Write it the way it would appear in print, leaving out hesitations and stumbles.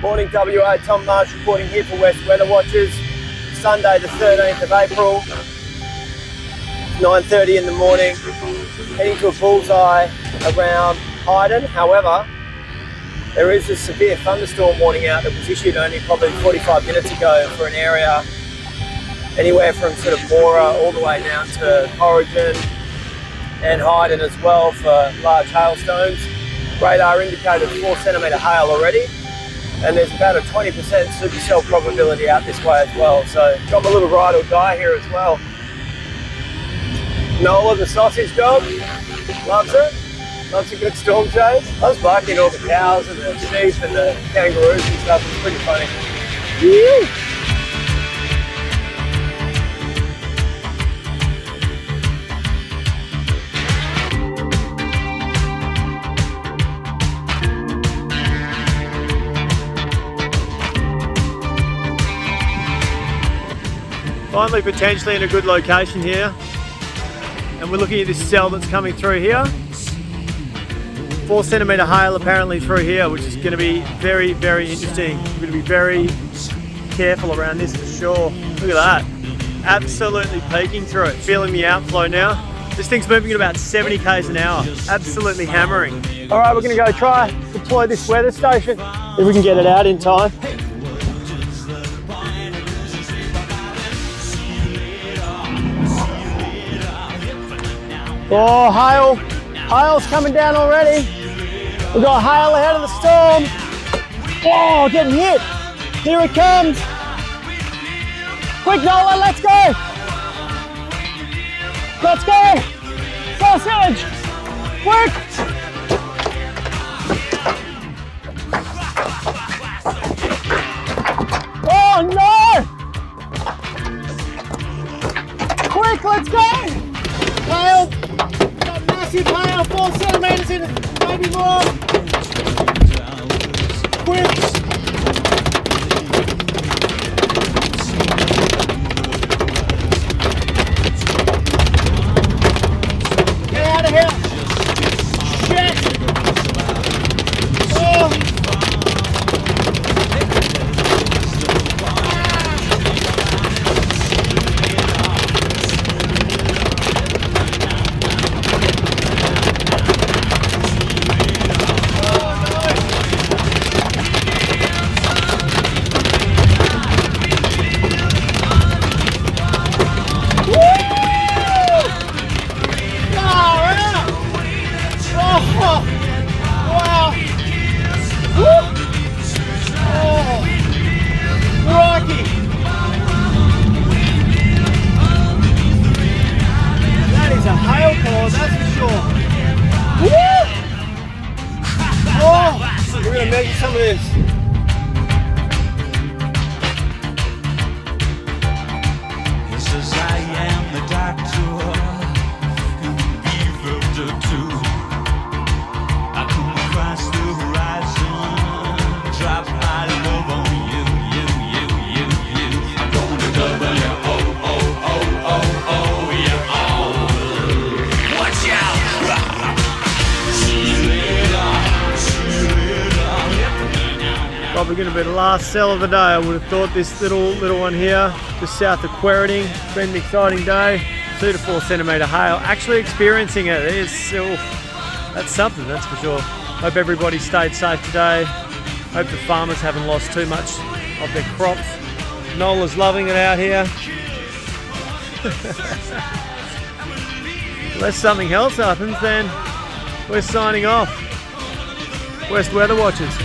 Morning WA, Tom Marsh reporting here for West Weather Watchers. Sunday the 13th of April, 9:30 in the morning, heading to a bullseye around Hyden. However, there is a severe thunderstorm warning out that was issued only probably 45 minutes ago for an area anywhere from sort of Mora all the way down to Corrigan and Hyden as well for large hailstones. Radar indicated 4 centimetre hail already, and there's about a 20% supercell probability out this way as well. So got my little ride or die here as well. Nola, the sausage dog, loves it. Loves a good storm chase. Loves barking all the cows and the sheep and the kangaroos and stuff. It's pretty funny. Woo! Finally, potentially in a good location here, and we're looking at this cell that's coming through here. 4 centimetre hail apparently through here, which is going to be very, very interesting. We're going to be very careful around this for sure. Look at that, absolutely peeking through it, feeling the outflow now. This thing's moving at about 70 k's an hour, absolutely hammering. All right, we're going to go try deploy this weather station if we can get it out in time. Oh, hail. Hail's coming down already. We've got hail ahead of the storm. Oh, getting hit. Here it comes. Quick, Nola, let's go. Let's go. Sausage. Quick. Oh, no. Quick, let's go. Hail. Massive hail, 4 centimetres in, maybe more. Quick. Get out of here. Shit. Oh. We're going to measure some of this. He says I am the doctor who be filtered too. I come across the horizon, drop my love on you. I'm going to W-O-O-O-O-O, yeah, oh. Watch out! Probably going to be the last cell of the day. I would have thought this little one here, just south of Queriting. It's been an exciting day. 2 to 4 centimetre hail. Actually experiencing it. That's something, that's for sure. Hope everybody stayed safe today. Hope the farmers haven't lost too much of their crops. Nola's loving it out here. Unless something else happens, then we're signing off. West Weather Watchers.